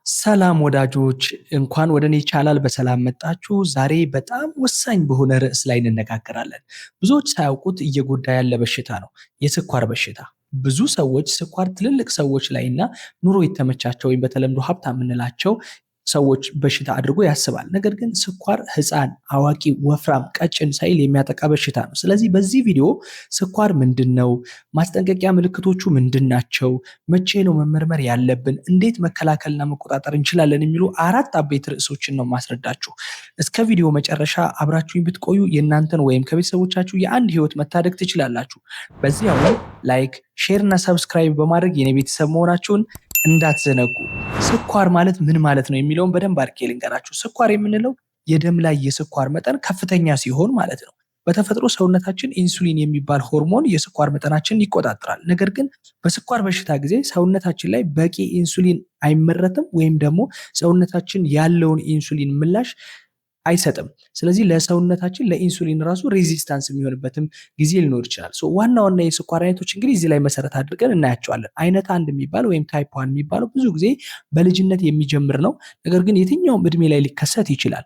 ሰላም ወዳጆች እንኳን ወደ እኔ ቻናል በሰላም መጣችሁ። ዛሬ በጣም ወሳኝ በሆነ ርዕስ ላይ እንነጋገራለን። ብዙዎች ሳያውቁት እየጎዳ ያለ በሽታ ነው፣ የስኳር በሽታ። ብዙ ሰዎች ስኳር ትልልቅ ሰዎች ላይና ኑሮ የተመቻቸው ወይም በተለምዶ ሀብታም የምንላቸው ሰዎች በሽታ አድርጎ ያስባል። ነገር ግን ስኳር ህፃን፣ አዋቂ፣ ወፍራም፣ ቀጭን ሳይል የሚያጠቃ በሽታ ነው። ስለዚህ በዚህ ቪዲዮ ስኳር ምንድነው? ማስጠንቀቂያ ምልክቶቹ ምንድናቸው? መቼ ነው መመርመር ያለብን? እንዴት መከላከልና መቆጣጠር እንችላለን? የሚሉ አራት አበይት ርዕሶችን ነው ማስረዳችሁ። እስከ ቪዲዮ መጨረሻ አብራችሁኝ ብትቆዩ የእናንተን ወይም ከቤተሰቦቻችሁ የአንድ ህይወት መታደግ ትችላላችሁ። በዚህ አሁን ላይክ፣ ሼር እና ሰብስክራይብ በማድረግ የኔ ቤተሰብ መሆናችሁን እንዳትዘነጉ። ስኳር ማለት ምን ማለት ነው የሚለውን በደንብ አድርጌ ልንገራችሁ። ስኳር የምንለው የደም ላይ የስኳር መጠን ከፍተኛ ሲሆን ማለት ነው። በተፈጥሮ ሰውነታችን ኢንሱሊን የሚባል ሆርሞን የስኳር መጠናችንን ይቆጣጠራል። ነገር ግን በስኳር በሽታ ጊዜ ሰውነታችን ላይ በቂ ኢንሱሊን አይመረትም ወይም ደግሞ ሰውነታችን ያለውን ኢንሱሊን ምላሽ አይሰጥም። ስለዚህ ለሰውነታችን ለኢንሱሊን ራሱ ሬዚስታንስ የሚሆንበትም ጊዜ ሊኖር ይችላል። ዋና ዋና የስኳር አይነቶች እንግዲህ እዚህ ላይ መሰረት አድርገን እናያቸዋለን። አይነት 1 የሚባለው ወይም ታይፕ 1 የሚባለው ብዙ ጊዜ በልጅነት የሚጀምር ነው። ነገር ግን የትኛውም እድሜ ላይ ሊከሰት ይችላል።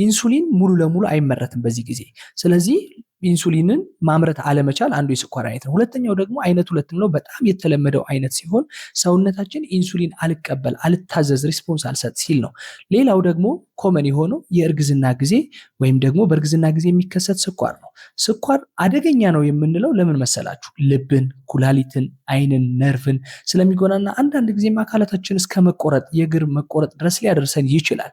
ኢንሱሊን ሙሉ ለሙሉ አይመረትም በዚህ ጊዜ። ስለዚህ ኢንሱሊንን ማምረት አለመቻል አንዱ የስኳር አይነት ነው። ሁለተኛው ደግሞ አይነት 2 ነው። በጣም የተለመደው አይነት ሲሆን ሰውነታችን ኢንሱሊን አልቀበል፣ አልታዘዝ፣ ሪስፖንስ አልሰጥ ሲል ነው። ሌላው ደግሞ ኮመን የሆነው የእርግዝና ጊዜ ወይም ደግሞ በእርግዝና ጊዜ የሚከሰት ስኳር ነው። ስኳር አደገኛ ነው የምንለው ለምን መሰላችሁ? ልብን፣ ኩላሊትን፣ አይንን፣ ነርቭን ስለሚጎዳና አንዳንድ ጊዜም አካላታችን እስከ መቆረጥ፣ የእግር መቆረጥ ድረስ ሊያደርሰን ይችላል።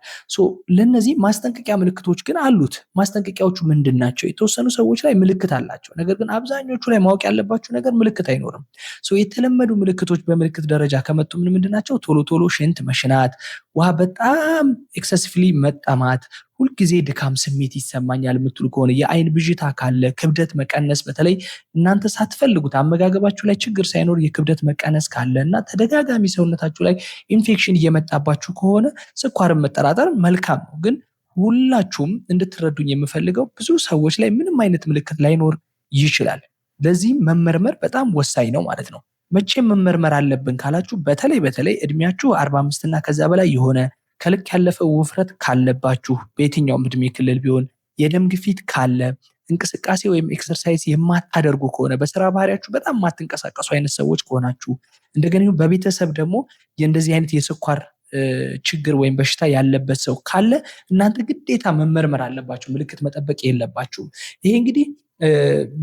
ለነዚህ ማስጠንቀቂያ ምልክቶች ግን አሉት። ማስጠንቀቂያዎቹ ምንድን ናቸው? የተወሰኑ ሰዎች ላይ ምልክት አላቸው። ነገር ግን አብዛኞቹ ላይ ማወቅ ያለባችሁ ነገር ምልክት አይኖርም። የተለመዱ ምልክቶች በምልክት ደረጃ ከመጡ ምንድን ናቸው? ቶሎ ቶሎ ሽንት መሽናት፣ ውሃ በጣም ኤክሰሲቭሊ መጠማት፣ ሁልጊዜ ድካም ስሜት ይሰማኛል የምትሉ ከሆነ፣ የአይን ብዥታ ካለ፣ ክብደት መቀነስ፣ በተለይ እናንተ ሳትፈልጉት አመጋገባችሁ ላይ ችግር ሳይኖር የክብደት መቀነስ ካለ እና ተደጋጋሚ ሰውነታችሁ ላይ ኢንፌክሽን እየመጣባችሁ ከሆነ ስኳርን መጠራጠር መልካም ነው። ግን ሁላችሁም እንድትረዱኝ የምፈልገው ብዙ ሰዎች ላይ ምንም አይነት ምልክት ላይኖር ይችላል። ለዚህም መመርመር በጣም ወሳኝ ነው ማለት ነው። መቼ መመርመር አለብን ካላችሁ በተለይ እድሜያችሁ 45 እና ከዛ በላይ የሆነ፣ ከልክ ያለፈ ውፍረት ካለባችሁ፣ በየትኛውም እድሜ ክልል ቢሆን፣ የደም ግፊት ካለ፣ እንቅስቃሴ ወይም ኤክሰርሳይዝ የማታደርጉ ከሆነ፣ በስራ ባህሪያችሁ በጣም የማትንቀሳቀሱ አይነት ሰዎች ከሆናችሁ፣ እንደገና በቤተሰብ ደግሞ የእንደዚህ አይነት የስኳር ችግር ወይም በሽታ ያለበት ሰው ካለ እናንተ ግዴታ መመርመር አለባችሁ። ምልክት መጠበቅ የለባችሁም። ይሄ እንግዲህ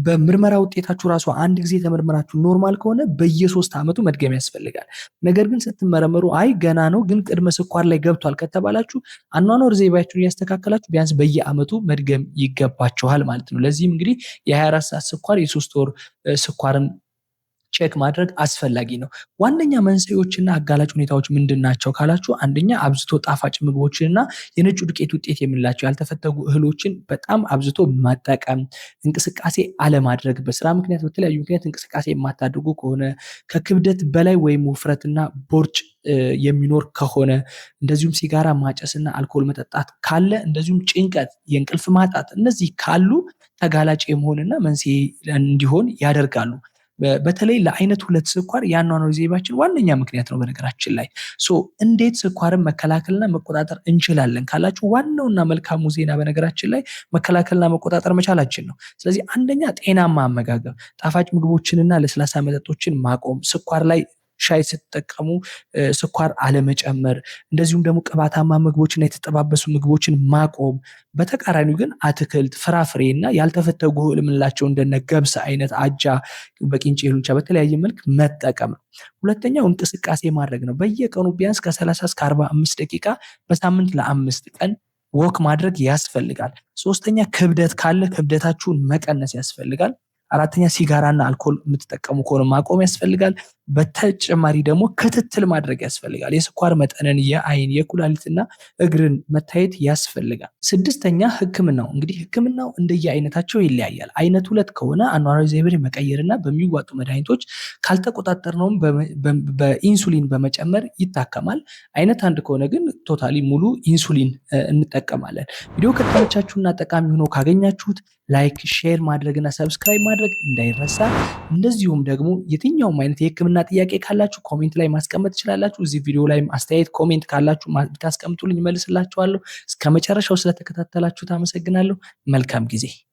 በምርመራ ውጤታችሁ ራሱ አንድ ጊዜ ተመርምራችሁ ኖርማል ከሆነ በየ3 ዓመቱ መድገም ያስፈልጋል። ነገር ግን ስትመረመሩ አይ ገና ነው ግን ቅድመ ስኳር ላይ ገብቷል ከተባላችሁ አኗኗር ዘይቤያችሁን እያስተካከላችሁ ቢያንስ በየዓመቱ መድገም ይገባችኋል ማለት ነው። ለዚህም እንግዲህ የ24 ሰዓት ስኳር፣ የ3 ወር ስኳርን ቼክ ማድረግ አስፈላጊ ነው። ዋነኛ መንስኤዎችና አጋላጭ ሁኔታዎች ምንድን ናቸው ካላችሁ፣ አንደኛ አብዝቶ ጣፋጭ ምግቦችንና የነጩ ዱቄት ውጤት የምንላቸው ያልተፈተጉ እህሎችን በጣም አብዝቶ መጠቀም፣ እንቅስቃሴ አለማድረግ፣ በስራ ምክንያት በተለያዩ ምክንያት እንቅስቃሴ የማታደርጉ ከሆነ፣ ከክብደት በላይ ወይም ውፍረትና ቦርጭ የሚኖር ከሆነ፣ እንደዚሁም ሲጋራ ማጨስና አልኮል መጠጣት ካለ፣ እንደዚሁም ጭንቀት፣ የእንቅልፍ ማጣት፣ እነዚህ ካሉ ተጋላጭ የመሆንና መንስኤ እንዲሆን ያደርጋሉ። በተለይ ለአይነት 2 ስኳር የአኗኗር ዘይቤያችን ዋነኛ ምክንያት ነው። በነገራችን ላይ እንዴት ስኳርን መከላከልና መቆጣጠር እንችላለን ካላችሁ፣ ዋናውና መልካሙ ዜና በነገራችን ላይ መከላከልና መቆጣጠር መቻላችን ነው። ስለዚህ አንደኛ ጤናማ አመጋገብ፣ ጣፋጭ ምግቦችንና ለስላሳ መጠጦችን ማቆም፣ ስኳር ላይ ሻይ ስትጠቀሙ ስኳር አለመጨመር፣ እንደዚሁም ደግሞ ቅባታማ ምግቦችና የተጠባበሱ ምግቦችን ማቆም። በተቃራኒው ግን አትክልት፣ ፍራፍሬና ያልተፈተጉ እህል የምንላቸው እንደነ ገብስ አይነት፣ አጃ፣ በቂንጬ ሉንቻ በተለያየ መልክ መጠቀም ነው። ሁለተኛው እንቅስቃሴ ማድረግ ነው። በየቀኑ ቢያንስ ከ30 እስከ 45 ደቂቃ በሳምንት ለ5 ቀን ወክ ማድረግ ያስፈልጋል። ሶስተኛ ክብደት ካለ ክብደታችሁን መቀነስ ያስፈልጋል። አራተኛ ሲጋራና አልኮል የምትጠቀሙ ከሆነ ማቆም ያስፈልጋል። በተጨማሪ ደግሞ ክትትል ማድረግ ያስፈልጋል። የስኳር መጠንን፣ የአይን፣ የኩላሊትና እግርን መታየት ያስፈልጋል። ስድስተኛ ህክምናው። እንግዲህ ህክምናው እንደየአይነታቸው ይለያያል። አይነት 2 ከሆነ አኗኗር ዘይቤን መቀየርና በሚዋጡ መድኃኒቶች ካልተቆጣጠርነውም በኢንሱሊን በመጨመር ይታከማል። አይነት 1 ከሆነ ግን ቶታሊ ሙሉ ኢንሱሊን እንጠቀማለን። ቪዲዮ ከተመቻችሁና ጠቃሚ ሆኖ ካገኛችሁት ላይክ፣ ሼር ማድረግና ሰብስክራይብ ማድረግ እንዳይረሳ። እንደዚሁም ደግሞ የትኛውም አይነት የህክምና ጥያቄ ካላችሁ ኮሜንት ላይ ማስቀመጥ ትችላላችሁ። እዚህ ቪዲዮ ላይም አስተያየት ኮሜንት ካላችሁ ብታስቀምጡልኝ እመልስላችኋለሁ። እስከመጨረሻው ስለተከታተላችሁት አመሰግናለሁ። መልካም ጊዜ